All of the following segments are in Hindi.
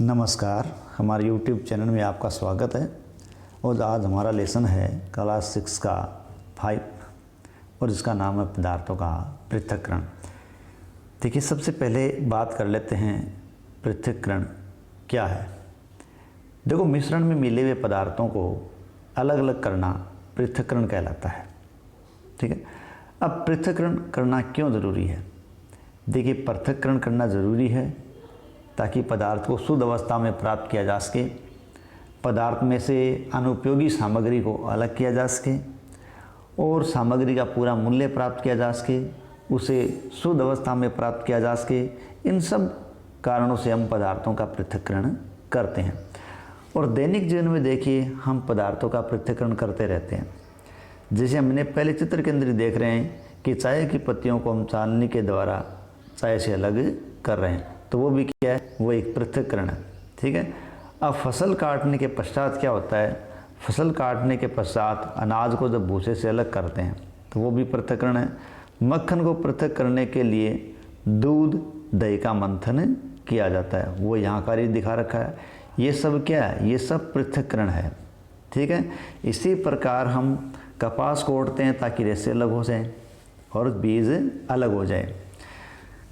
नमस्कार, हमारे YouTube चैनल में आपका स्वागत है। और आज हमारा लेसन है क्लास 6 का 5 और इसका नाम है पदार्थों का पृथक्करण। देखिए, सबसे पहले बात कर लेते हैं पृथक्करण क्या है। देखो, मिश्रण में मिले हुए पदार्थों को अलग अलग करना पृथक्करण कहलाता है। ठीक है। अब पृथक्करण करना क्यों ज़रूरी है? देखिए, पृथक्करण करना ज़रूरी है ताकि पदार्थ को शुद्ध अवस्था में प्राप्त किया जा सके, पदार्थ में से अनुपयोगी सामग्री को अलग किया जा सके और सामग्री का पूरा मूल्य प्राप्त किया जा सके, उसे शुद्ध अवस्था में प्राप्त किया जा सके। इन सब कारणों से हम पदार्थों का पृथक्करण करते हैं। और दैनिक जीवन में देखिए, हम पदार्थों का पृथक्करण करते रहते हैं। जैसे हमने पहले चित्र के अंदर ही देख रहे हैं कि चाय की पत्तियों को हम छानने के द्वारा चाय से अलग कर रहे हैं, तो वो भी क्या है? वो एक पृथक्करण है। ठीक है। अब फसल काटने के पश्चात क्या होता है? फसल काटने के पश्चात अनाज को जब भूसे से अलग करते हैं तो वो भी पृथक्करण है। मक्खन को पृथक करने के लिए दूध दही का मंथन किया जाता है, वो यहाँ कार्य दिखा रखा है। ये सब क्या है? ये सब पृथक्करण है। ठीक है। इसी प्रकार हम कपास कोड़ते हैं ताकि रेशे अलग हो जाएं और बीज अलग हो जाए।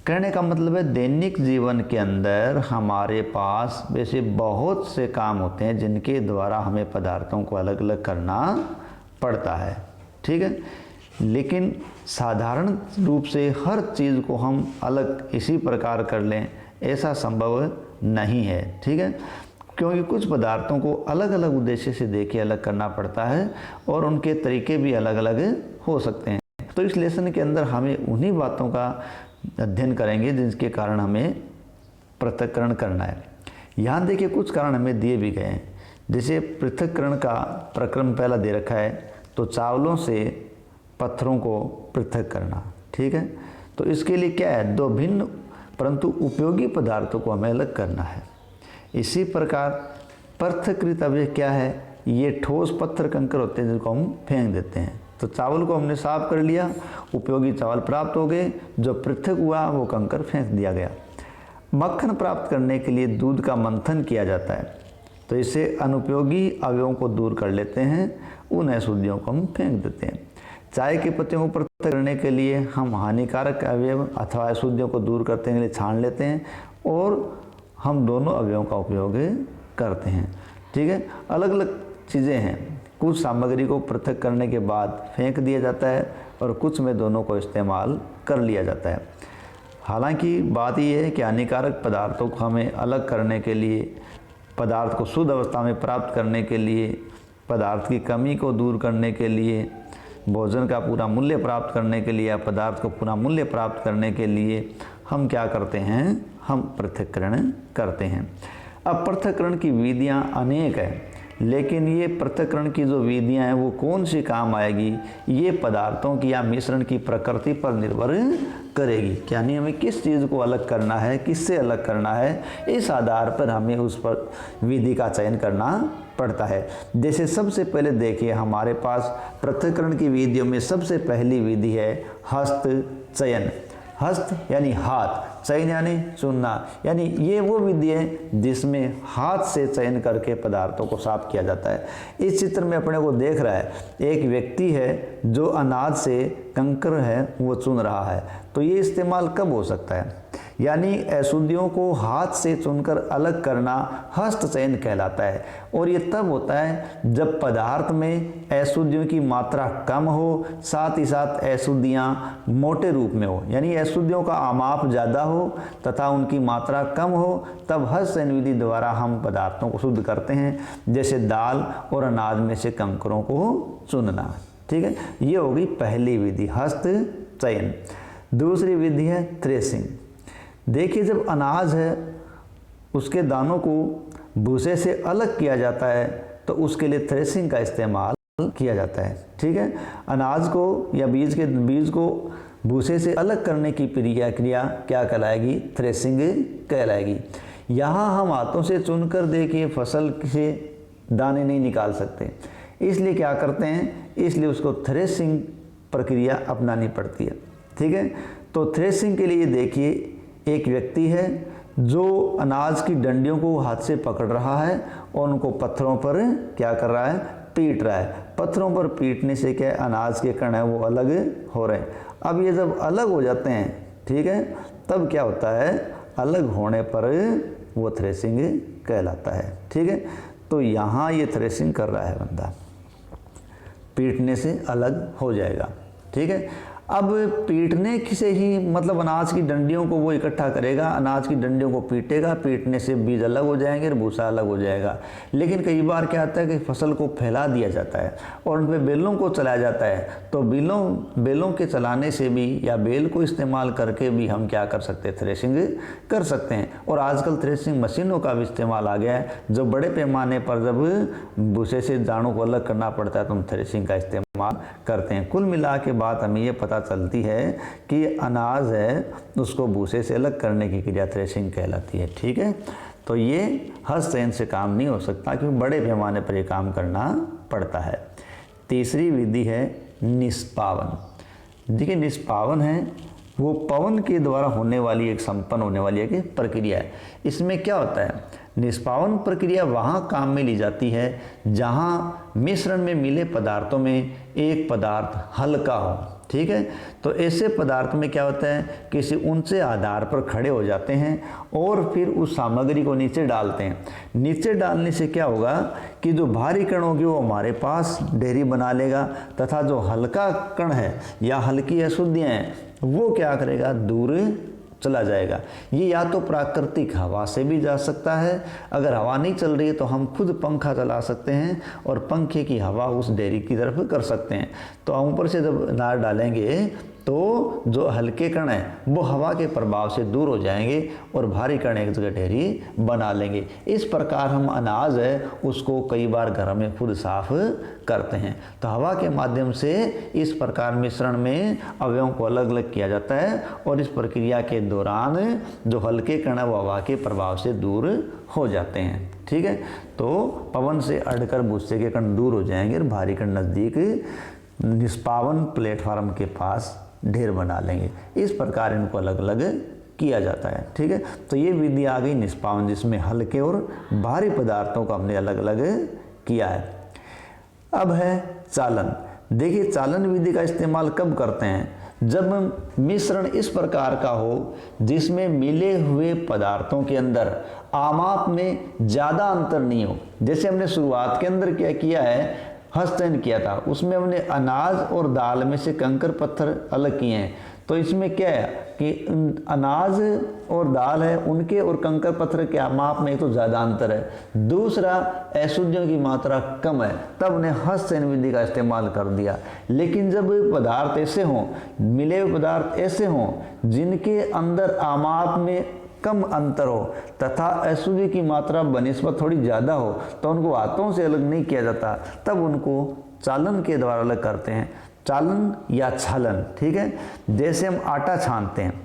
कहने का मतलब है, दैनिक जीवन के अंदर हमारे पास वैसे बहुत से काम होते हैं जिनके द्वारा हमें पदार्थों को अलग अलग करना पड़ता है। ठीक है। लेकिन साधारण रूप से हर चीज़ को हम अलग इसी प्रकार कर लें, ऐसा संभव नहीं है। ठीक है। क्योंकि कुछ पदार्थों को अलग अलग उद्देश्य से देखिए अलग करना पड़ता है और उनके तरीके भी अलग अलग हो सकते हैं। तो इस लेसन के अंदर हमें उन्हीं बातों का अध्ययन करेंगे जिनके कारण हमें पृथक्करण करना है। यहाँ देखिए, कुछ कारण हमें दिए भी गए हैं। जैसे पृथक्करण का प्रक्रम पहला दे रखा है, तो चावलों से पत्थरों को पृथक करना। ठीक है। तो इसके लिए क्या है? दो भिन्न परंतु उपयोगी पदार्थों को हमें अलग करना है। इसी प्रकार पृथक्कृत अवयव क्या है? ये ठोस पत्थर कंकर होते हैं जिनको हम फेंक देते हैं। तो चावल को हमने साफ कर लिया, उपयोगी चावल प्राप्त हो गए, जो पृथक हुआ वो कंकर फेंक दिया गया। मक्खन प्राप्त करने के लिए दूध का मंथन किया जाता है, तो इससे अनुपयोगी अवयवों को दूर कर लेते हैं, उन अशुद्धियों को हम फेंक देते हैं। चाय की पत्तियों को पृथक करने के लिए हम हानिकारक अवयव अथवा अशुद्धियों को दूर करने के लिए छान लेते हैं और हम दोनों अवयवों का उपयोग करते हैं। ठीक है। अलग अलग चीज़ें हैं। कुछ सामग्री को पृथक करने के बाद फेंक दिया जाता है और कुछ में दोनों को इस्तेमाल कर लिया जाता है। हालांकि बात यह है कि हानिकारक पदार्थों को हमें अलग करने के लिए, पदार्थ को शुद्ध अवस्था में प्राप्त करने के लिए, पदार्थ की कमी को दूर करने के लिए, भोजन का पूरा मूल्य प्राप्त करने के लिए या पदार्थ को पूरा मूल्य प्राप्त करने के लिए हम क्या करते हैं? हम पृथक्करण करते हैं। अब पृथक्करण की विधियाँ अनेक हैं, लेकिन ये पृथक्करण की जो विधियाँ हैं वो कौन सी काम आएगी, ये पदार्थों की या मिश्रण की प्रकृति पर निर्भर करेगी। यानी हमें किस चीज़ को अलग करना है, किससे अलग करना है, इस आधार पर हमें उस पर विधि का चयन करना पड़ता है। जैसे सबसे पहले देखिए, हमारे पास पृथक्करण की विधियों में सबसे पहली विधि है हस्त चयन। हस्त यानी हाथ, चयन यानी चुनना, यानी ये वो विधि है जिसमें हाथ से चयन करके पदार्थों को साफ किया जाता है। इस चित्र में अपने को देख रहा है, एक व्यक्ति है जो अनाज से कंकर है वो चुन रहा है। तो ये इस्तेमाल कब हो सकता है? यानी अशुद्धियों को हाथ से चुनकर अलग करना हस्त चयन कहलाता है। और ये तब होता है जब पदार्थ में अशुद्धियों की मात्रा कम हो, साथ ही साथ अशुद्धियाँ मोटे रूप में हो, यानी अशुद्धियों का आमाप ज़्यादा हो तथा उनकी मात्रा कम हो, तब हस्त चयन विधि द्वारा हम पदार्थों को शुद्ध करते हैं। जैसे दाल और अनाज में से कंकरों को चुनना। ठीक है। ये होगी पहली विधि, हस्त चयन। दूसरी विधि है थ्रेसिंग। देखिए, जब अनाज है उसके दानों को भूसे से अलग किया जाता है तो उसके लिए थ्रेसिंग का इस्तेमाल किया जाता है। ठीक है। अनाज को या बीज को भूसे से अलग करने की क्रिया क्या कहलाएगी? थ्रेसिंग कहलाएगी। यहाँ हम हाथों से चुनकर देखिए फसल से दाने नहीं निकाल सकते, इसलिए क्या करते हैं? इसलिए उसको थ्रेसिंग प्रक्रिया अपनानी पड़ती है। ठीक है। तो थ्रेसिंग के लिए देखिए, एक व्यक्ति है जो अनाज की डंडियों को हाथ से पकड़ रहा है और उनको पत्थरों पर क्या कर रहा है, पीट रहा है। पत्थरों पर पीटने से क्या है, अनाज के कण है वो अलग हो रहे हैं। अब ये जब अलग हो जाते हैं, ठीक है, तब क्या होता है, अलग होने पर वो थ्रेसिंग कहलाता है। ठीक है, तो यहाँ ये थ्रेसिंग कर रहा है बंदा, पीटने से अलग हो जाएगा। ठीक है, अब पीटने से ही मतलब अनाज की डंडियों को वो इकट्ठा करेगा, अनाज की डंडियों को पीटेगा, पीटने से बीज अलग हो जाएंगे और भूसा अलग हो जाएगा। लेकिन कई बार क्या होता है कि फसल को फैला दिया जाता है और उन पर बेलों को चलाया जाता है, तो बेलों के चलाने से भी या बेल को इस्तेमाल करके भी हम क्या कर सकते हैं, थ्रेसिंग कर सकते हैं। और आजकल थ्रेसिंग मशीनों का भी इस्तेमाल आ गया है, जो बड़े पैमाने पर जब भूसे से दानों को अलग करना पड़ता है तो हम थ्रेसिंग का इस्तेमाल करते हैं। कुल मिला के बात हमें ये पता चलती है कि अनाज है उसको भूसे से अलग करने की क्रिया थ्रेसिंग कहलाती है। ठीक है, तो ये हस्तचयन से काम नहीं हो सकता क्योंकि बड़े पैमाने पर ये काम करना पड़ता है। तीसरी विधि है निष्पावन। देखिए, निष्पावन है वो पवन के द्वारा होने वाली एक संपन्न होने वाली एक प्रक्रिया है। इसमें क्या होता है, निष्पावन प्रक्रिया वहाँ काम में ली जाती है जहाँ मिश्रण में मिले पदार्थों में एक पदार्थ हल्का हो। ठीक है, तो ऐसे पदार्थ में क्या होता है, किसी ऊंचे आधार पर खड़े हो जाते हैं और फिर उस सामग्री को नीचे डालते हैं। नीचे डालने से क्या होगा कि जो भारी कण होगी वो हमारे पास ढेरी बना लेगा तथा जो हल्का कण है या हल्की अशुद्धियाँ हैं वो क्या करेगा, दूर चला जाएगा। ये या तो प्राकृतिक हवा से भी जा सकता है, अगर हवा नहीं चल रही है तो हम खुद पंखा चला सकते हैं और पंखे की हवा उस डेयरी की तरफ कर सकते हैं। तो हम ऊपर से जब अनाज डालेंगे तो जो हल्के कण हैं वो हवा के प्रभाव से दूर हो जाएंगे और भारी कण एक जगह ढेरी बना लेंगे। इस प्रकार हम अनाज है उसको कई बार घर में खुद साफ करते हैं। तो हवा के माध्यम से इस प्रकार मिश्रण में अवयवों को अलग अलग किया जाता है और इस प्रक्रिया के दौरान जो हल्के कण है वो हवा के प्रभाव से दूर हो जाते हैं। ठीक है, तो पवन से अड़कर भूसे के कण दूर हो जाएंगे और भारी कण नज़दीक निष्पावन प्लेटफार्म के पास ढेर बना लेंगे। इस प्रकार इनको अलग अलग किया जाता है। ठीक है, तो ये विधि आ गई निष्पावन, जिसमें हल्के और भारी पदार्थों को हमने अलग अलग किया है। अब है चालन। देखिए, चालन विधि का इस्तेमाल कब करते हैं, जब मिश्रण इस प्रकार का हो जिसमें मिले हुए पदार्थों के अंदर आमाप में ज़्यादा अंतर नहीं हो। जैसे हमने शुरुआत के अंदर क्या किया है, हस्तचयन किया था, उसमें हमने अनाज और दाल में से कंकर पत्थर अलग किए हैं। तो इसमें क्या है कि अनाज और दाल है उनके और कंकर पत्थर के माप में तो ज़्यादा अंतर है, दूसरा अशुद्धियों की मात्रा कम है, तब उन्हें हस्तचयन विधि का इस्तेमाल कर दिया। लेकिन जब पदार्थ ऐसे हों, मिले हुए पदार्थ ऐसे हों जिनके अंदर आमाप में कम अंतर हो तथा अशुद्धि की मात्रा बनिस्बत थोड़ी ज़्यादा हो तो उनको हाथों से अलग नहीं किया जाता, तब उनको चालन के द्वारा अलग करते हैं, चालन या छालन। ठीक है, जैसे हम आटा छानते हैं,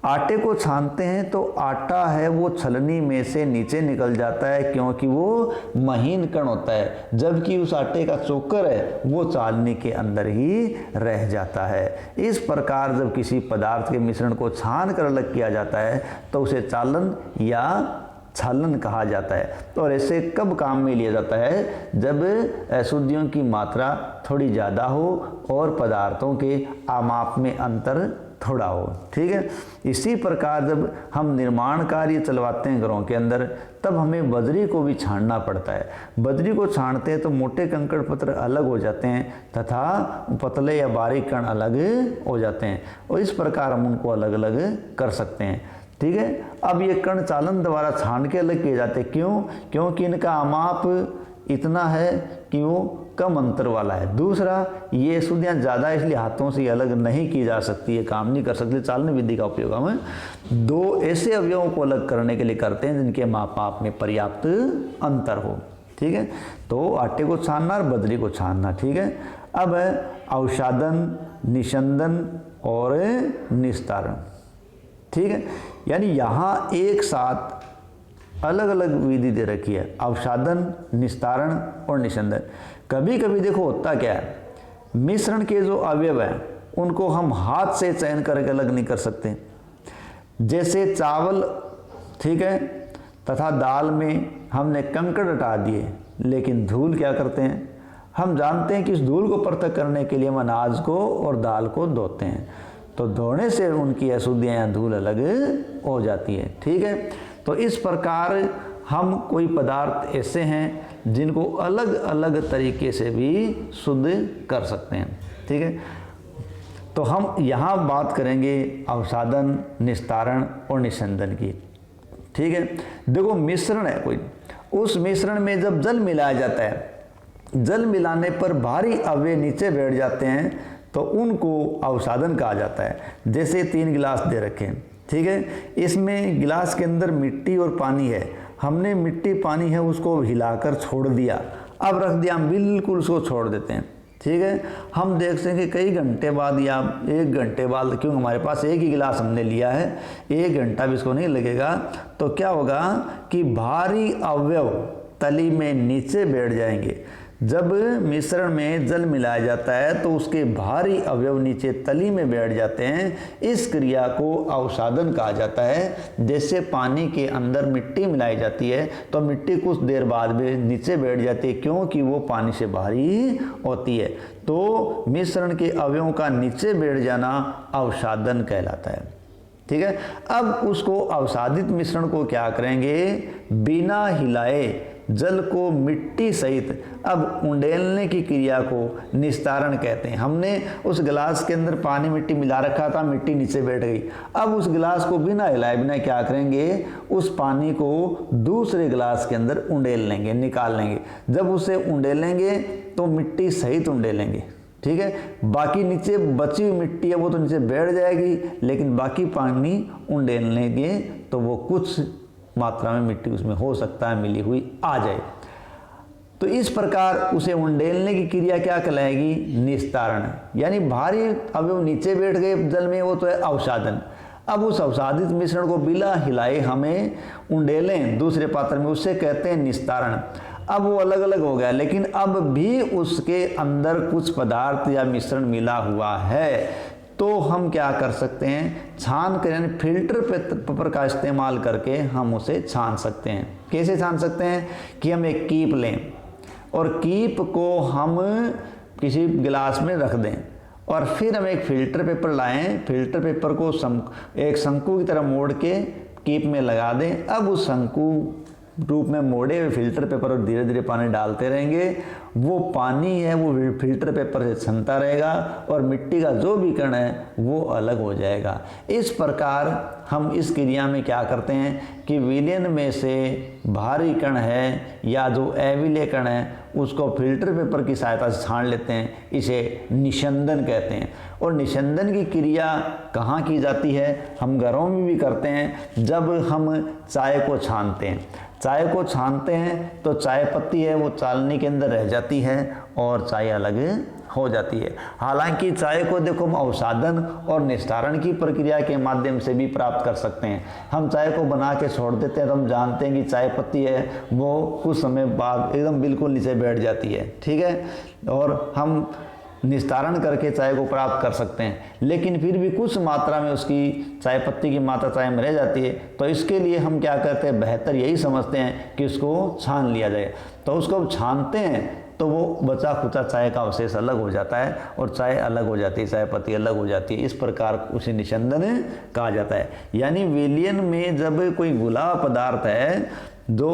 आटे को छानते हैं तो आटा है वो छलनी में से नीचे निकल जाता है क्योंकि वो महीन कण होता है, जबकि उस आटे का चोकर है वो चालनी के अंदर ही रह जाता है। इस प्रकार जब किसी पदार्थ के मिश्रण को छान कर अलग किया जाता है तो उसे चालन या छालन कहा जाता है। तो ऐसे कब काम में लिया जाता है, जब अशुद्धियों की मात्रा थोड़ी ज़्यादा हो और पदार्थों के आमाप में अंतर थोड़ा हो। ठीक है, इसी प्रकार जब हम निर्माण कार्य चलवाते हैं घरों के अंदर, तब हमें बजरी को भी छानना पड़ता है। बजरी को छानते हैं तो मोटे कंकड़ पत्थर अलग हो जाते हैं तथा पतले या बारीक कण अलग हो जाते हैं और इस प्रकार हम उनको अलग अलग कर सकते हैं। ठीक है, अब ये कण चालन द्वारा छान के अलग किए जाते हैं। क्यों? क्योंकि इनका आमाप इतना है कि वो कम अंतर वाला है, दूसरा ये अशुद्धियाँ ज़्यादा इसलिए हाथों से अलग नहीं की जा सकती, ये काम नहीं कर सकती। चालन विधि का उपयोग हम दो ऐसे अवयवों को अलग करने के लिए करते हैं जिनके माप में पर्याप्त अंतर हो। ठीक है, तो आटे को छानना और बजरी को छानना। ठीक है, अब है अवसादन, निषंदन और निस्तारण। ठीक है, यानी यहाँ एक साथ अलग अलग विधि दे रखी है, अवसादन, निस्तारण और निषंदन। कभी कभी देखो होता क्या है, मिश्रण के जो अवयव हैं उनको हम हाथ से चयन करके अलग नहीं कर सकते। जैसे चावल, ठीक है। तथा दाल में हमने कंकड़ हटा दिए, लेकिन धूल क्या करते हैं, हम जानते हैं कि इस धूल को पृथक करने के लिए हम अनाज को और दाल को धोते हैं, तो धोने से उनकी अशुद्धियाँ या धूल अलग हो जाती है। ठीक है। तो इस प्रकार हम कोई पदार्थ ऐसे हैं जिनको अलग अलग तरीके से भी शुद्ध कर सकते हैं। ठीक है। तो हम यहाँ बात करेंगे अवसादन, निस्तारण और निस्यंदन की। ठीक है। देखो मिश्रण है कोई, उस मिश्रण में जब जल मिलाया जाता है, जल मिलाने पर भारी अवयव नीचे बैठ जाते हैं, तो उनको अवसादन कहा जाता है। जैसे 3 गिलास दे रखे हैं, ठीक है, इसमें गिलास के अंदर मिट्टी और पानी है, हमने मिट्टी पानी है उसको हिलाकर छोड़ दिया, अब रख दिया, हम बिल्कुल उसको छोड़ देते हैं। ठीक है। हम देख सकें कई घंटे बाद या 1 घंटे बाद, क्योंकि हमारे पास एक ही गिलास हमने लिया है, 1 घंटा भी इसको नहीं लगेगा, तो क्या होगा कि भारी अवयव तली में नीचे बैठ जाएंगे। जब मिश्रण में जल मिलाया जाता है तो उसके भारी अवयव नीचे तली में बैठ जाते हैं। इस क्रिया को अवसादन कहा जाता है। जैसे पानी के अंदर मिट्टी मिलाई जाती है तो मिट्टी कुछ देर बाद भी नीचे बैठ जाती है, क्योंकि वो पानी से भारी होती है। तो मिश्रण के अवयवों का नीचे बैठ जाना अवसादन कहलाता है। ठीक है। अब उसको अवसादित मिश्रण को क्या करेंगे, बिना हिलाए जल को मिट्टी सहित अब उंडेलने की क्रिया को निस्तारण कहते हैं। हमने उस गिलास के अंदर पानी मिट्टी मिला रखा था, मिट्टी नीचे बैठ गई, अब उस गिलास को बिना हिलाए बिना क्या करेंगे, उस पानी को दूसरे गिलास के अंदर उंडेल लेंगे, निकाल लेंगे। जब उसे उंडेलेंगे तो मिट्टी सहित उंडेलेंगे। ठीक है। बाकी नीचे बची हुई मिट्टी है वो तो नीचे बैठ जाएगी, लेकिन बाकी पानी उंडेल लेंगे तो वो कुछ मात्रा में मिट्टी उसमें हो सकता है मिली हुई आ जाए। तो इस प्रकार उसे उंडेलने की क्रिया क्या कहलाएगी, निस्तारण। यानी भारी अवयव नीचे बैठ गए जल में, वो तो है अवसादन। अब उस अवसादित मिश्रण को बिना हिलाए हमें उंडेलें दूसरे पात्र में, उससे कहते हैं निस्तारण। अब वो अलग अलग हो गया, लेकिन अब भी उसके अंदर कुछ पदार्थ या मिश्रण मिला हुआ है, तो हम क्या कर सकते हैं, छान कर, यानी फिल्टर पेपर का इस्तेमाल करके हम उसे छान सकते हैं। कैसे छान सकते हैं कि हम एक कीप लें और कीप को हम किसी गिलास में रख दें, और फिर हम एक फिल्टर पेपर लाएं, फिल्टर पेपर को एक शंकु की तरह मोड़ के कीप में लगा दें। अब उस शंकु रूप में मोड़े हुए फिल्टर पेपर और धीरे धीरे पानी डालते रहेंगे, वो पानी है वो फिल्टर पेपर से छनता रहेगा और मिट्टी का जो भी कण है वो अलग हो जाएगा। इस प्रकार हम इस क्रिया में क्या करते हैं कि विलयन में से भारी कण है या जो अविलेय कण है उसको फिल्टर पेपर की सहायता से छान लेते हैं, इसे निस्यंदन कहते हैं। और निस्यंदन की क्रिया कहाँ की जाती है, हम घरों में भी करते हैं। जब हम चाय को छानते हैं, चाय को छानते हैं तो चाय पत्ती है वो चालनी के अंदर रह जाती है और चाय अलग हो जाती है। हालांकि चाय को देखो हम अवसादन और निस्तारण की प्रक्रिया के माध्यम से भी प्राप्त कर सकते हैं। हम चाय को बना के छोड़ देते हैं तो हम जानते हैं कि चाय पत्ती है वो कुछ समय बाद एकदम बिल्कुल नीचे बैठ जाती है। ठीक है। और हम निस्तारण करके चाय को प्राप्त कर सकते हैं, लेकिन फिर भी कुछ मात्रा में उसकी चाय पत्ती की मात्रा चाय में रह जाती है। तो इसके लिए हम क्या करते हैं, बेहतर यही समझते हैं कि उसको छान लिया जाए। तो उसको छानते हैं तो वो बचा खुचा चाय का अवशेष अलग हो जाता है और चाय अलग हो जाती है, चाय पत्ती अलग हो जाती है। इस प्रकार उसे निस्यंदन कहा जाता है। यानी विलयन में जब कोई घुला पदार्थ है जो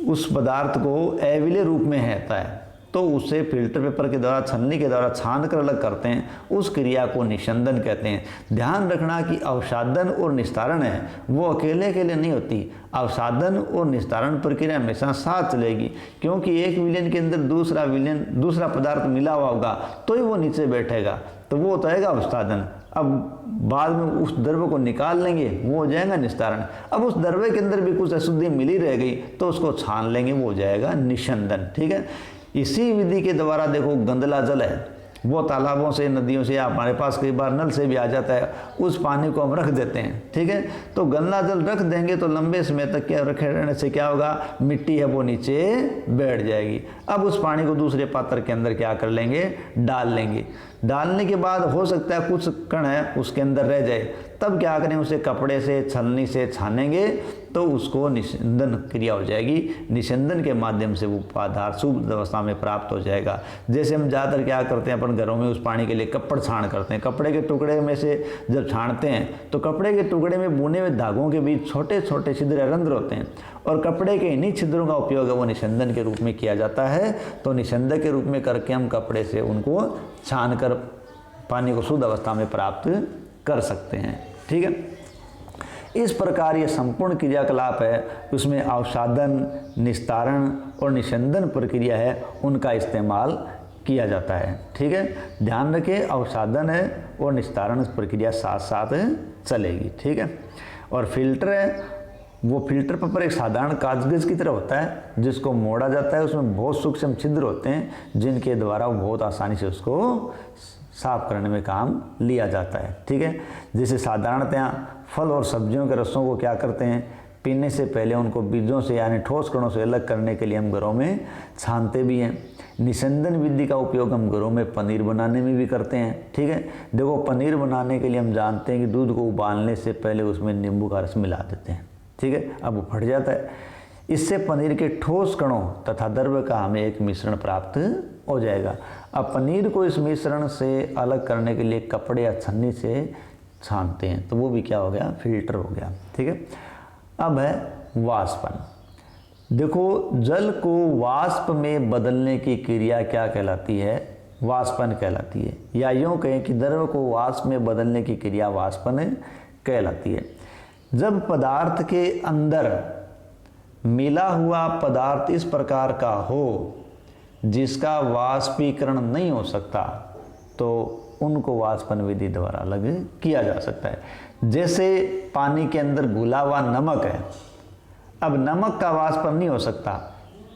उस पदार्थ को अविलेय रूप में रहता है तो उसे फिल्टर पेपर के द्वारा छन्नी के द्वारा छान कर अलग करते हैं, उस क्रिया को निस्यंदन कहते हैं। ध्यान रखना कि अवसादन और निस्तारण है वो अकेले अकेले नहीं होती, अवसादन और निस्तारण प्रक्रिया हमेशा साथ चलेगी, क्योंकि एक विलयन के अंदर दूसरा पदार्थ मिला हुआ होगा तो ही वो नीचे बैठेगा, तो वो होता है अवसादन। अब बाद में उस द्रव्य को निकाल लेंगे वो हो जाएगा निस्तारण। अब उस द्रव्य के अंदर भी कुछ अशुद्धि मिली रह गई तो उसको छान लेंगे, वो हो जाएगा निस्यंदन। ठीक है। इसी विधि के द्वारा देखो गंदला जल है वो तालाबों से, नदियों से, या हमारे पास कई बार नल से भी आ जाता है, उस पानी को हम रख देते हैं। ठीक है। तो गंदला जल रख देंगे तो लंबे समय तक क्या रखे रहने से क्या होगा, मिट्टी है वो नीचे बैठ जाएगी। अब उस पानी को दूसरे पात्र के अंदर क्या कर लेंगे, डाल लेंगे। डालने के बाद हो सकता है कुछ कण है उसके अंदर रह जाए, तब क्या करें, उसे कपड़े से छलनी से छानेंगे तो उसको निस्यंदन क्रिया हो जाएगी। निस्यंदन के माध्यम से वो पदार्थ शुद्ध अवस्था में प्राप्त हो जाएगा। जैसे हम ज़्यादातर क्या करते हैं अपन घरों में उस पानी के लिए कपड़ छाण करते हैं। कपड़े के टुकड़े में से जब छानते हैं तो कपड़े के टुकड़े में बुने हुए धागों के बीच छोटे छोटे छिद्र रंध्र होते हैं और कपड़े के इन्हीं छिद्रों का उपयोग है वो निस्यंदन के रूप में किया जाता है। तो निस्यंदन के रूप में करके हम कपड़े से उनको छान कर पानी को शुद्ध अवस्था में प्राप्त कर सकते हैं। ठीक है, इस प्रकार ये संपूर्ण क्रियाकलाप है, उसमें अवसादन, निस्तारण और निस्यंदन प्रक्रिया है, उनका इस्तेमाल किया जाता है। ठीक है, ध्यान रखें अवसादन है और निस्तारण प्रक्रिया साथ साथ चलेगी। ठीक है, और फिल्टर है, वो फिल्टर पेपर एक साधारण कागज की तरह होता है जिसको मोड़ा जाता है। उसमें बहुत सूक्ष्म छिद्र होते हैं जिनके द्वारा वो बहुत आसानी से उसको साफ करने में काम लिया जाता है। ठीक है, जैसे साधारणतः फल और सब्जियों के रसों को क्या करते हैं, पीने से पहले उनको बीजों से यानी ठोस कणों से अलग करने के लिए हम घरों में छानते भी हैं। निस्यंदन विधि का उपयोग हम घरों में पनीर बनाने में भी करते हैं। ठीक है, देखो पनीर बनाने के लिए हम जानते हैं कि दूध को उबालने से पहले उसमें नींबू का रस मिला देते हैं। ठीक है, अब वो फट जाता है, इससे पनीर के ठोस कणों तथा द्रव्य का हमें एक मिश्रण प्राप्त हो जाएगा। अब पनीर को इस मिश्रण से अलग करने के लिए कपड़े या छन्नी से छानते हैं तो वो भी क्या हो गया, फिल्टर हो गया। ठीक है, अब है वाष्पन। देखो जल को वाष्प में बदलने की क्रिया क्या कहलाती है, वाष्पन कहलाती है, या यूँ कहें कि द्रव्य को वाष्प में बदलने की क्रिया वाष्पन कहलाती है। जब पदार्थ के अंदर मिला हुआ पदार्थ इस प्रकार का हो जिसका वाष्पीकरण नहीं हो सकता तो उनको वाष्पन विधि द्वारा अलग किया जा सकता है। जैसे पानी के अंदर घुला हुआ नमक है, अब नमक का वाष्पन नहीं हो सकता,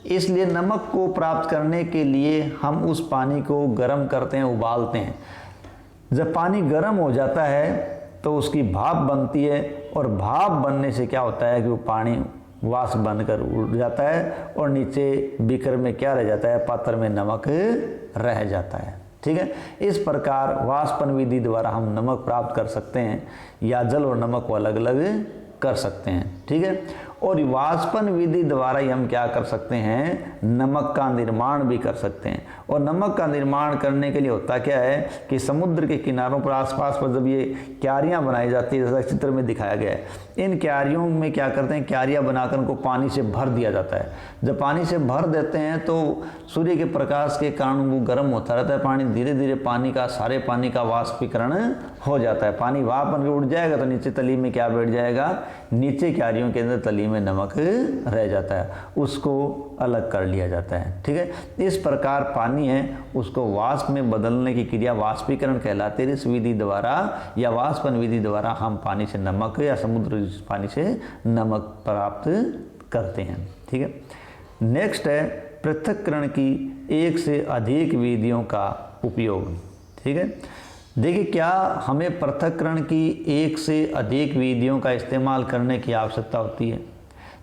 इसलिए नमक को प्राप्त करने के लिए हम उस पानी को गर्म करते हैं, उबालते हैं। जब पानी गर्म हो जाता है तो उसकी भाप बनती है और भाप बनने से क्या होता है कि वो पानी वाष्प बनकर उड़ जाता है और नीचे बीकर में क्या रह जाता है, पात्र में नमक रह जाता है। ठीक है, इस प्रकार वाष्पन विधि द्वारा हम नमक प्राप्त कर सकते हैं या जल और नमक को अलग अलग कर सकते हैं। ठीक है, और वाष्पन विधि द्वारा ही हम क्या कर सकते हैं, नमक का निर्माण भी कर सकते हैं। और नमक का निर्माण करने के लिए होता क्या है कि समुद्र के किनारों पर आसपास पर जब ये क्यारियाँ बनाई जाती है, जैसा चित्र में दिखाया गया है, इन क्यारियों में क्या करते हैं, क्यारियाँ बनाकर उनको पानी से भर दिया जाता है। जब पानी से भर देते हैं तो सूर्य के प्रकाश के कारण वो गर्म होता रहता है पानी, धीरे धीरे पानी का सारे पानी का वाष्पीकरण हो जाता है। पानी भाप बन के उड़ जाएगा तो नीचे तली में क्या बैठ जाएगा, नीचे क्यारियों के अंदर तली में नमक रह जाता है, उसको अलग कर लिया जाता है। ठीक है, इस प्रकार पानी है उसको वाष्प में बदलने की क्रिया वाष्पीकरण कहलाती है। इस विधि द्वारा या वाष्पन विधि द्वारा हम पानी से नमक या समुद्र पानी से नमक प्राप्त करते हैं। ठीक है, नेक्स्ट है पृथक्करण की एक से अधिक विधियों का उपयोग। ठीक है, देखिए क्या हमें पृथक्करण की एक से अधिक विधियों का इस्तेमाल करने की आवश्यकता होती है।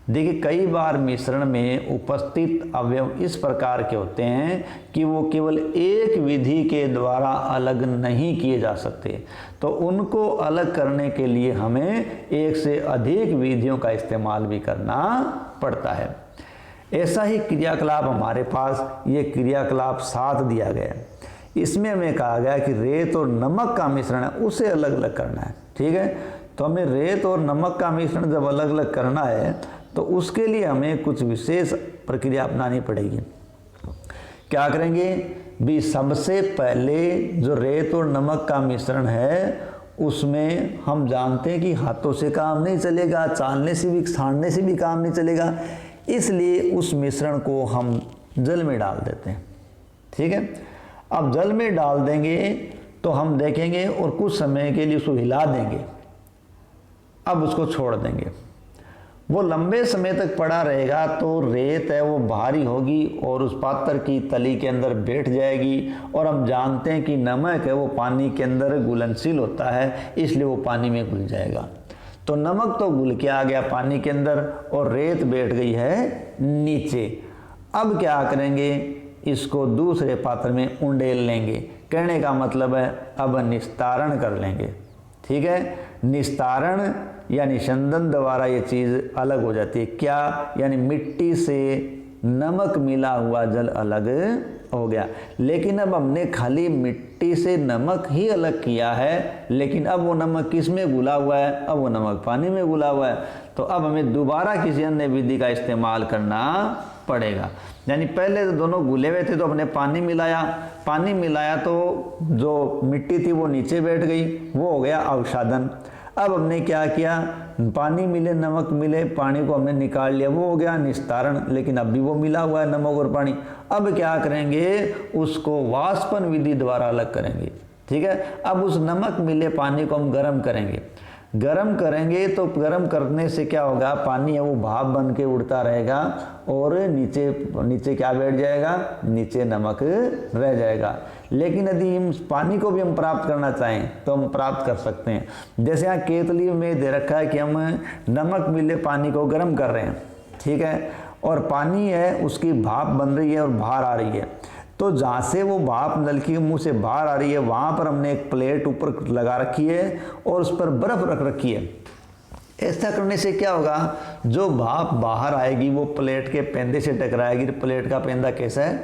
देखिए कई बार मिश्रण में उपस्थित अवयव इस प्रकार के होते हैं कि वो केवल एक विधि के द्वारा अलग नहीं किए जा सकते, तो उनको अलग करने के लिए हमें एक से अधिक विधियों का इस्तेमाल भी करना पड़ता है। ऐसा ही क्रियाकलाप हमारे पास ये क्रियाकलाप 7 दिया गया है। इसमें हमें कहा गया कि रेत और नमक का मिश्रण है उसे अलग अलग करना है। ठीक है, तो हमें रेत और नमक का मिश्रण जब अलग अलग करना है तो उसके लिए हमें कुछ विशेष प्रक्रिया अपनानी पड़ेगी। क्या करेंगे भी, सबसे पहले जो रेत और नमक का मिश्रण है उसमें हम जानते हैं कि हाथों से काम नहीं चलेगा, चालने से भी छानने से भी काम नहीं चलेगा, इसलिए उस मिश्रण को हम जल में डाल देते हैं। ठीक है, अब जल में डाल देंगे तो हम देखेंगे और कुछ समय के लिए उसको हिला देंगे, अब उसको छोड़ देंगे। वो लंबे समय तक पड़ा रहेगा तो रेत है वो भारी होगी और उस पात्र की तली के अंदर बैठ जाएगी, और हम जानते हैं कि नमक है वो पानी के अंदर घुलनशील होता है, इसलिए वो पानी में घुल जाएगा। तो नमक तो घुल के आ गया पानी के अंदर और रेत बैठ गई है नीचे। अब क्या करेंगे, इसको दूसरे पात्र में उंडेल लेंगे। कहने का मतलब है अब निस्तारण कर लेंगे। ठीक है, निस्तारण यानी निस्संदन द्वारा ये चीज़ अलग हो जाती है। क्या? यानी मिट्टी से नमक मिला हुआ जल अलग हो गया। लेकिन अब हमने खाली मिट्टी से नमक ही अलग किया है, लेकिन अब वो नमक किस में घुला हुआ है? अब वो नमक पानी में घुला हुआ है। तो अब हमें दोबारा किसी अन्य विधि का इस्तेमाल करना पड़ेगा। यानी पहले तो दोनों घुले हुए थे तो हमने पानी मिलाया तो जो मिट्टी थी वो नीचे बैठ गई, वो हो गया अवसादन। अब हमने क्या किया? पानी मिले नमक मिले, पानी को हमने निकाल लिया, वो हो गया निस्तारण। लेकिन अब भी वो मिला हुआ है नमक और पानी। अब क्या करेंगे? उसको वाष्पन विधि द्वारा अलग करेंगे। ठीक है। अब उस नमक मिले पानी को हम गर्म करेंगे। तो गर्म करने से क्या होगा? पानी है वो भाप बन के उड़ता रहेगा और नीचे क्या बैठ जाएगा? नीचे नमक रह जाएगा। लेकिन यदि हम पानी को भी हम प्राप्त करना चाहें तो हम प्राप्त कर सकते हैं। जैसे यहाँ केतली में दे रखा है कि हम नमक मिले पानी को गर्म कर रहे हैं, ठीक है, और पानी है उसकी भाप बन रही है और बाहर आ रही है। तो जहाँ से वो भाप नल के मुंह से बाहर आ रही है वहाँ पर हमने एक प्लेट ऊपर लगा रखी है और उस पर बर्फ़ रख रखी है। ऐसा करने से क्या होगा? जो भाप बाहर आएगी वो प्लेट के पेंदे से टकराएगी। प्लेट का पेंदा कैसा है?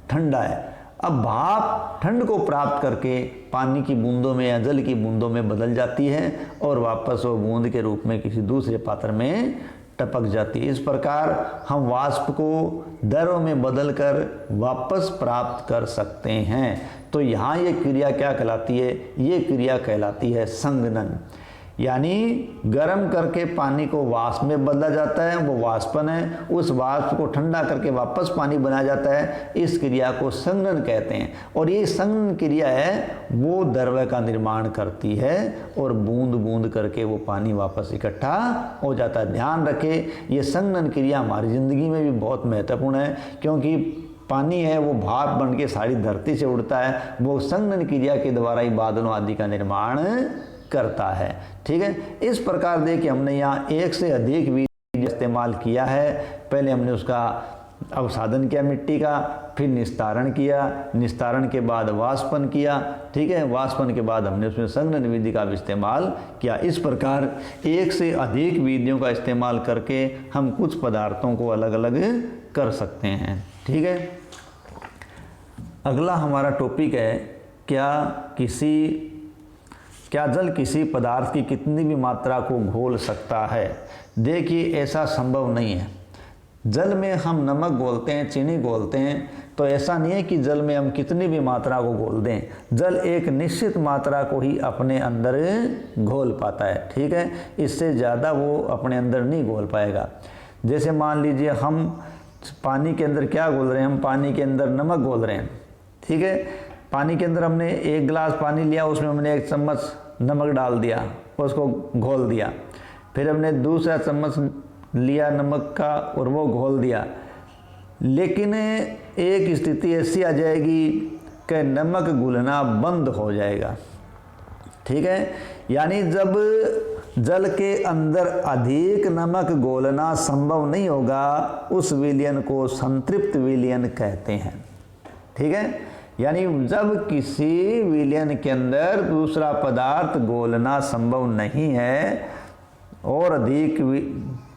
ठंडा है। अब भाप ठंड को प्राप्त करके पानी की बूंदों में या जल की बूंदों में बदल जाती है और वापस वो बूंद के रूप में किसी दूसरे पात्र में टपक जाती है। इस प्रकार हम वाष्प को दरों में बदलकर वापस प्राप्त कर सकते हैं। तो यहाँ ये क्रिया क्या कहलाती है? ये क्रिया कहलाती है संघनन। यानी गर्म करके पानी को वाष्प में बदला जाता है, वो वाष्पन है। उस वाष्प को ठंडा करके वापस पानी बनाया जाता है। इस क्रिया को संघनन कहते हैं। और ये संघनन क्रिया है वो द्रव्य का निर्माण करती है और बूंद बूंद करके वो पानी वापस इकट्ठा हो जाता है। ध्यान रखें, ये संघनन क्रिया हमारी ज़िंदगी में भी बहुत महत्वपूर्ण है, क्योंकि पानी है वो भाप बन के सारी धरती से उड़ता है। वो संघनन क्रिया के द्वारा ही बादलों आदि का निर्माण करता है। ठीक है। इस प्रकार देखिए हमने यहाँ एक से अधिक विधि इस्तेमाल किया है। पहले हमने उसका अवसादन किया मिट्टी का, फिर निस्तारण किया, निस्तारण के बाद वाष्पन किया। ठीक है। वाष्पन के बाद हमने उसमें संघनन विधि का भी इस्तेमाल किया। इस प्रकार एक से अधिक विधियों का इस्तेमाल करके हम कुछ पदार्थों को अलग अलग कर सकते हैं। ठीक है। अगला हमारा टॉपिक है क्या जल किसी पदार्थ की कितनी भी मात्रा को घोल सकता है? देखिए ऐसा संभव नहीं है। जल में हम नमक घोलते हैं, चीनी घोलते हैं, तो ऐसा नहीं है कि जल में हम कितनी भी मात्रा को घोल दें। जल एक निश्चित मात्रा को ही अपने अंदर घोल पाता है। ठीक है। इससे ज़्यादा वो अपने अंदर नहीं घोल पाएगा। जैसे मान लीजिए हम पानी के अंदर क्या घोल रहे हैं? हम पानी के अंदर नमक घोल रहे हैं। ठीक है। पानी के अंदर हमने एक गिलास पानी लिया, उसमें हमने एक चम्मच नमक डाल दिया, उसको घोल दिया। फिर हमने दूसरा चम्मच लिया नमक का और वो घोल दिया। लेकिन एक स्थिति ऐसी आ जाएगी कि नमक घुलना बंद हो जाएगा। ठीक है। यानी जब जल के अंदर अधिक नमक घोलना संभव नहीं होगा, उस विलयन को संतृप्त विलयन कहते हैं। ठीक है। यानी जब किसी विलयन के अंदर दूसरा पदार्थ घोलना संभव नहीं है और अधिक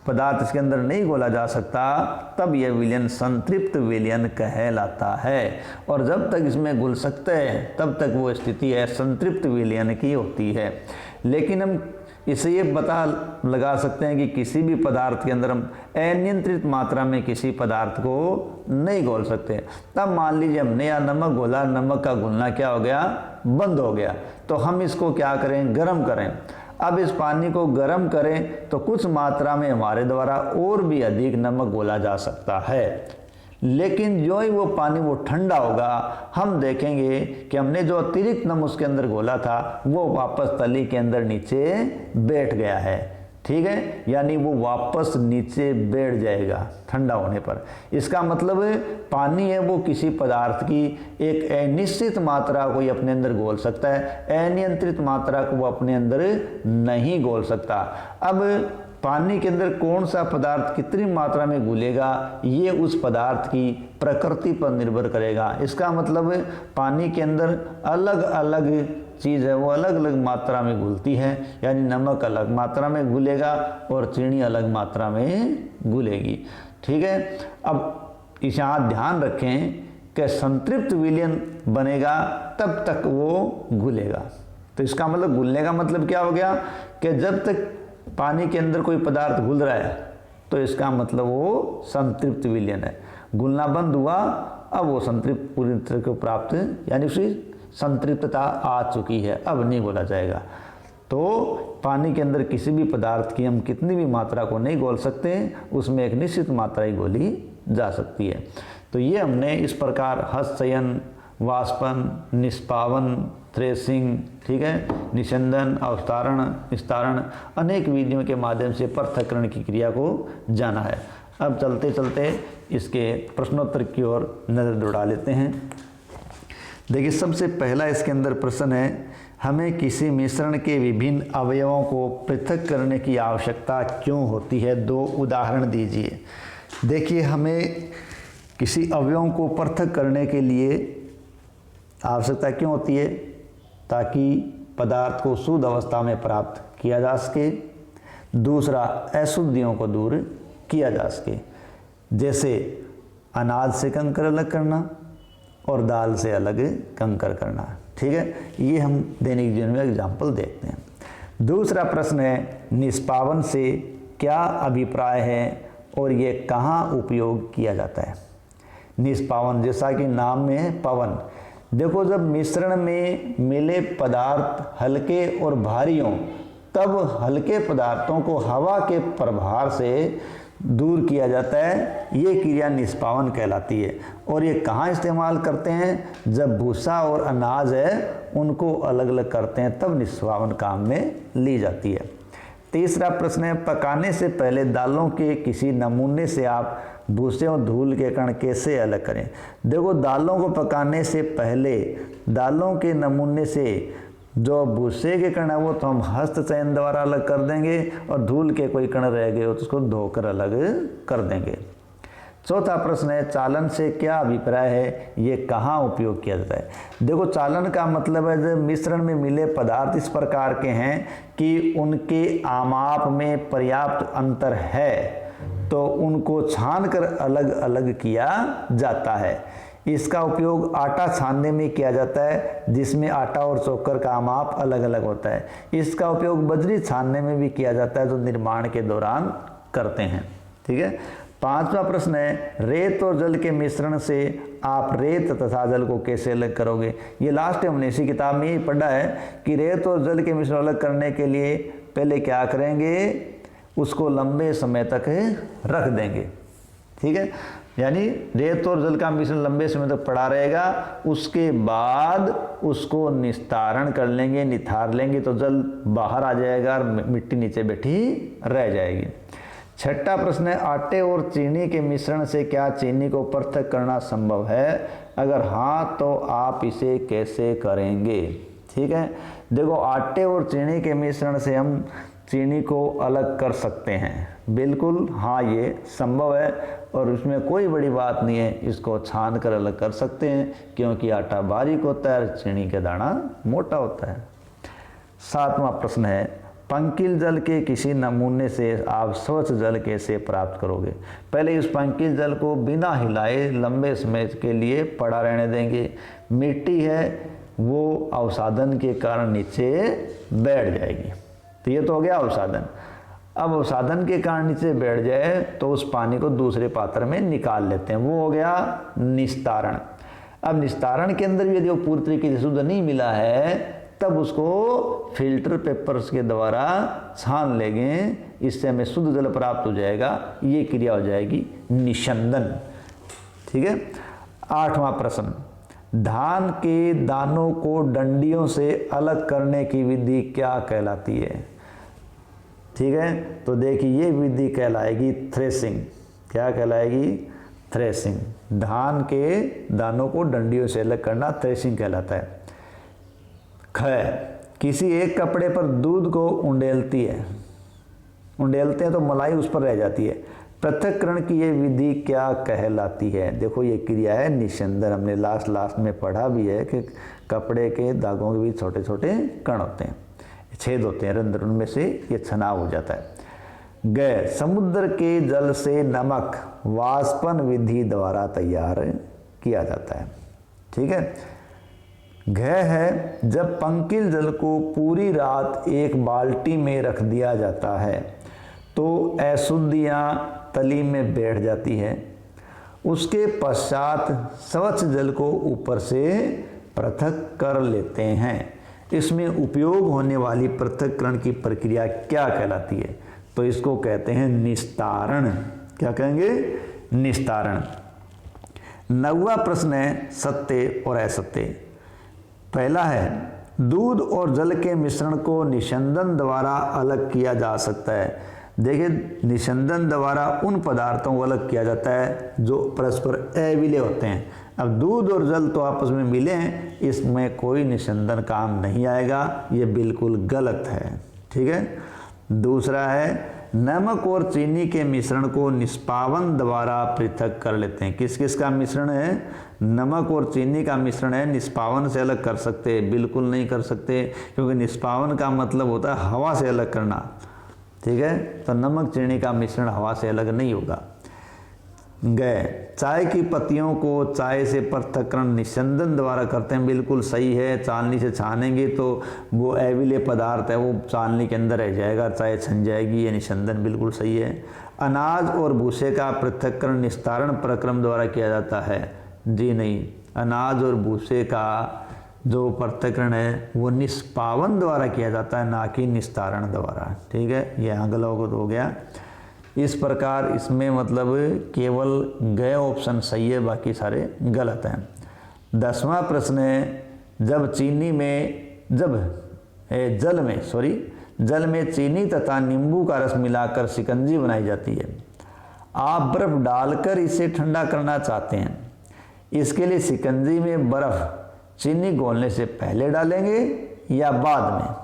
पदार्थ इसके अंदर नहीं घोला जा सकता, तब यह विलयन संतृप्त विलयन कहलाता है। और जब तक इसमें घुल सकते हैं तब तक वो स्थिति है संतृप्त विलयन की होती है। लेकिन हम इससे ये पता लगा सकते हैं कि किसी भी पदार्थ के अंदर हम अनियंत्रित मात्रा में किसी पदार्थ को नहीं घोल सकते। तब मान लीजिए हमने यहाँ नमक घोला, नमक का घुलना क्या हो गया? बंद हो गया। तो हम इसको क्या करें? गर्म करें। अब इस पानी को गर्म करें तो कुछ मात्रा में हमारे द्वारा और भी अधिक नमक घोला जा सकता है। लेकिन जो ही वो पानी वो ठंडा होगा, हम देखेंगे कि हमने जो अतिरिक्त नमक उसके अंदर घोला था वो वापस तली के अंदर नीचे बैठ गया है। ठीक है। यानी वो वापस नीचे बैठ जाएगा ठंडा होने पर। इसका मतलब पानी है वो किसी पदार्थ की एक अनिश्चित मात्रा को ही अपने अंदर घोल सकता है, अनियंत्रित मात्रा को वो अपने अंदर नहीं घोल सकता। अब पानी के अंदर कौन सा पदार्थ कितनी मात्रा में घुलेगा, ये उस पदार्थ की प्रकृति पर निर्भर करेगा। इसका मतलब पानी के अंदर अलग अलग चीज़ है वो अलग अलग मात्रा में घुलती है, यानी नमक अलग मात्रा में घुलेगा और चीनी अलग मात्रा में घुलेगी। ठीक है, अब इस यहाँ ध्यान रखें कि संतृप्त विलयन बनेगा तब तक वो घुलेगा। तो इसका मतलब घुलने का मतलब क्या हो गया कि जब तक पानी के अंदर कोई पदार्थ घुल रहा है तो इसका मतलब वो संतृप्त विलयन है। घुलना बंद हुआ, अब वो संतृप्त पूरी तरह को प्राप्त, यानी उसकी संतृप्तता आ चुकी है, अब नहीं घोला जाएगा। तो पानी के अंदर किसी भी पदार्थ की हम कितनी भी मात्रा को नहीं घोल सकते, उसमें एक निश्चित मात्रा ही घोली जा सकती है। तो ये हमने इस प्रकार हस्तचयन, वाष्पन, निष्पावन, थ्रेसिंग, ठीक है, निषंदन, अवतारण, विस्तारण, अनेक विधियों के माध्यम से पृथक्करण की क्रिया को जाना है। अब चलते चलते इसके प्रश्नोत्तर की ओर नज़र दौड़ा लेते हैं। देखिए, सबसे पहला इसके अंदर प्रश्न है, हमें किसी मिश्रण के विभिन्न अवयवों को पृथक करने की आवश्यकता क्यों होती है? 2 उदाहरण दीजिए। देखिए, हमें किसी अवयवों को पृथक करने के लिए आवश्यकता क्यों होती है? ताकि पदार्थ को शुद्ध अवस्था में प्राप्त किया जा सके, दूसरा अशुद्धियों को दूर किया जा सके। जैसे अनाज से कंकर अलग करना और दाल से अलग कंकर करना। ठीक है, ये हम दैनिक जीवन में एग्जाम्पल देखते हैं। दूसरा प्रश्न है, निष्पावन से क्या अभिप्राय है और ये कहाँ उपयोग किया जाता है? निष्पावन, जैसा कि नाम में है पवन। देखो, जब मिश्रण में मिले पदार्थ हल्के और भारी हों तब हल्के पदार्थों को हवा के प्रभार से दूर किया जाता है, ये क्रिया निष्पावन कहलाती है। और ये कहाँ इस्तेमाल करते हैं? जब भूसा और अनाज है उनको अलग अलग करते हैं तब निष्पावन काम में ली जाती है। तीसरा प्रश्न है, पकाने से पहले दालों के किसी नमूने से आप भूसे और धूल के कण कैसे अलग करें? देखो, दालों को पकाने से पहले दालों के नमूने से जो भूसे के कण है वो तो हम हस्तचयन द्वारा अलग कर देंगे और धूल के कोई कण रह गए हो तो उसको धोकर अलग कर देंगे। चौथा प्रश्न है, चालन से क्या अभिप्राय है? ये कहाँ उपयोग किया जाता है? देखो, चालन का मतलब है जब मिश्रण में मिले पदार्थ इस प्रकार के हैं कि उनके आमाप में पर्याप्त अंतर है तो उनको छान कर अलग अलग किया जाता है। इसका उपयोग आटा छानने में किया जाता है, जिसमें आटा और चोकर का माप अलग अलग होता है। इसका उपयोग बजरी छानने में भी किया जाता है, जो निर्माण के दौरान करते हैं। ठीक है। पांचवा प्रश्न है, रेत और जल के मिश्रण से आप रेत तथा जल को कैसे अलग करोगे? ये लास्ट हमने इसी किताब में ही पढ़ा है कि रेत और जल के मिश्रण अलग करने के लिए पहले क्या करेंगे, उसको लंबे समय तक रख देंगे। ठीक है, यानी रेत और जल का मिश्रण लंबे समय तक पड़ा रहेगा, उसके बाद उसको निस्तारण कर लेंगे, निथार लेंगे तो जल बाहर आ जाएगा और मिट्टी नीचे बैठी रह जाएगी। छठा प्रश्न है, आटे और चीनी के मिश्रण से क्या चीनी को पृथक करना संभव है? अगर हाँ तो आप इसे कैसे करेंगे? ठीक है, देखो, आटे और चीनी के मिश्रण से हम चीनी को अलग कर सकते हैं, बिल्कुल हाँ, ये संभव है और उसमें कोई बड़ी बात नहीं है। इसको छान कर अलग कर सकते हैं क्योंकि आटा बारीक होता है और चीनी का दाना मोटा होता है। सातवां प्रश्न है, पंकिल जल के किसी नमूने से आप स्वच्छ जल कैसे प्राप्त करोगे? पहले इस पंकिल जल को बिना हिलाए लंबे समय के लिए पड़ा रहने देंगे। मिट्टी है वो अवसादन के कारण नीचे बैठ जाएगी, तो ये तो हो गया अवसादन। अब अवसादन के कारण नीचे बैठ जाए तो उस पानी को दूसरे पात्र में निकाल लेते हैं, वो हो गया निस्तारण। अब निस्तारण के अंदर भी यदि वो पूरी तरीके से शुद्ध नहीं मिला है तब उसको फिल्टर पेपर्स के द्वारा छान लेंगे, इससे हमें शुद्ध जल प्राप्त हो जाएगा। ये क्रिया हो जाएगी निषंदन। ठीक है। आठवां प्रश्न, धान के दानों को डंडियों से अलग करने की विधि क्या कहलाती है? ठीक है, तो देखिए ये विधि कहलाएगी थ्रेसिंग। क्या कहलाएगी? थ्रेसिंग। धान के दानों को डंडियों से अलग करना थ्रेसिंग कहलाता है। ख, किसी एक कपड़े पर दूध को उंडेलती है, उंडेलते हैं तो मलाई उस पर रह जाती है, पृथक्करण की ये विधि क्या कहलाती है? देखो ये क्रिया है निस्यंदन। हमने लास्ट में पढ़ा भी है कि कपड़े के दागों के बीच छोटे छोटे कण होते हैं, छेद होते हैं, रंध्र, उनमें से ये छनाव हो जाता है। ग, समुद्र के जल से नमक वाष्पन विधि द्वारा तैयार किया जाता है। ठीक है। घ है, जब पंकिल जल को पूरी रात एक बाल्टी में रख दिया जाता है तो अशुद्धियाँ तली में बैठ जाती है। उसके पश्चात स्वच्छ जल को ऊपर से पृथक कर लेते हैं। इसमें उपयोग होने वाली पृथक्करण की प्रक्रिया क्या कहलाती है? तो इसको कहते हैं निस्तारण। क्या कहेंगे? निस्तारण। 9वां प्रश्न है सत्य और असत्य। पहला है, दूध और जल के मिश्रण को निस्यंदन द्वारा अलग किया जा सकता है। देखिए, निस्यंदन द्वारा उन पदार्थों को अलग किया जाता है जो परस्पर अविलय होते हैं। अब दूध और जल तो आपस में मिले हैं, इसमें कोई निस्यंदन काम नहीं आएगा, ये बिल्कुल गलत है। ठीक है। दूसरा है, नमक और चीनी के मिश्रण को निष्पावन द्वारा पृथक कर लेते हैं। किस किस का मिश्रण है? नमक और चीनी का मिश्रण है। निष्पावन से अलग कर सकते? बिल्कुल नहीं कर सकते, क्योंकि निष्पावन का मतलब होता है हवा से अलग करना। ठीक है। तो नमक चीनी का मिश्रण हवा से अलग नहीं होगा। गए, चाय की पत्तियों को चाय से पृथक्करण निस्यंदन द्वारा करते हैं। बिल्कुल सही है। चालनी से छानेंगे तो वो अविलय पदार्थ है, वो चालनी के अंदर रह जाएगा, चाय छन जाएगी। ये निस्यंदन बिल्कुल सही है। अनाज और भूसे का पृथक्करण निस्तारण प्रक्रम द्वारा किया जाता है। जी नहीं, अनाज और भूसे का जो पृथक्करण है वो निष्पावन द्वारा किया जाता है, ना कि निस्तारण द्वारा। ठीक है। यह गलत हो गया। इस प्रकार इसमें मतलब केवल गए ऑप्शन सही है, बाकी सारे गलत हैं। 10वां प्रश्न है, जब जल में चीनी तथा नींबू का रस मिलाकर शिकंजी बनाई जाती है। आप बर्फ डालकर इसे ठंडा करना चाहते हैं। इसके लिए शिकंजी में बर्फ चीनी घोलने से पहले डालेंगे या बाद में?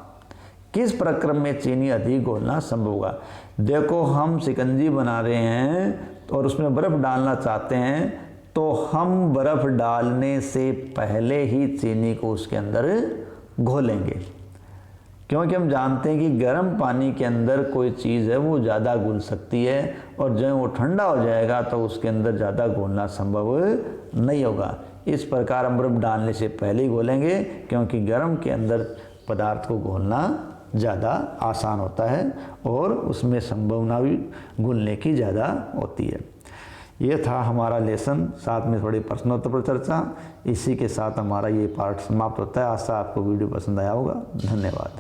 किस प्रक्रम में चीनी अधिक घोलना संभव होगा? देखो, हम शिकंजी बना रहे हैं और उसमें बर्फ़ डालना चाहते हैं, तो हम बर्फ़ डालने से पहले ही चीनी को उसके अंदर घोलेंगे, क्योंकि हम जानते हैं कि गर्म पानी के अंदर कोई चीज़ है वो ज़्यादा घुल सकती है, और जब वो ठंडा हो जाएगा तो उसके अंदर ज़्यादा घोलना संभव नहीं होगा। इस प्रकार हम बर्फ़ डालने से पहले ही घोलेंगे, क्योंकि गर्म के अंदर पदार्थ को घोलना ज़्यादा आसान होता है और उसमें संभावना भी घुलने की ज़्यादा होती है। ये था हमारा लेसन, साथ में थोड़ी प्रश्नोत्तर पर चर्चा। इसी के साथ हमारा ये पार्ट समाप्त होता है। आशा आपको वीडियो पसंद आया होगा। धन्यवाद।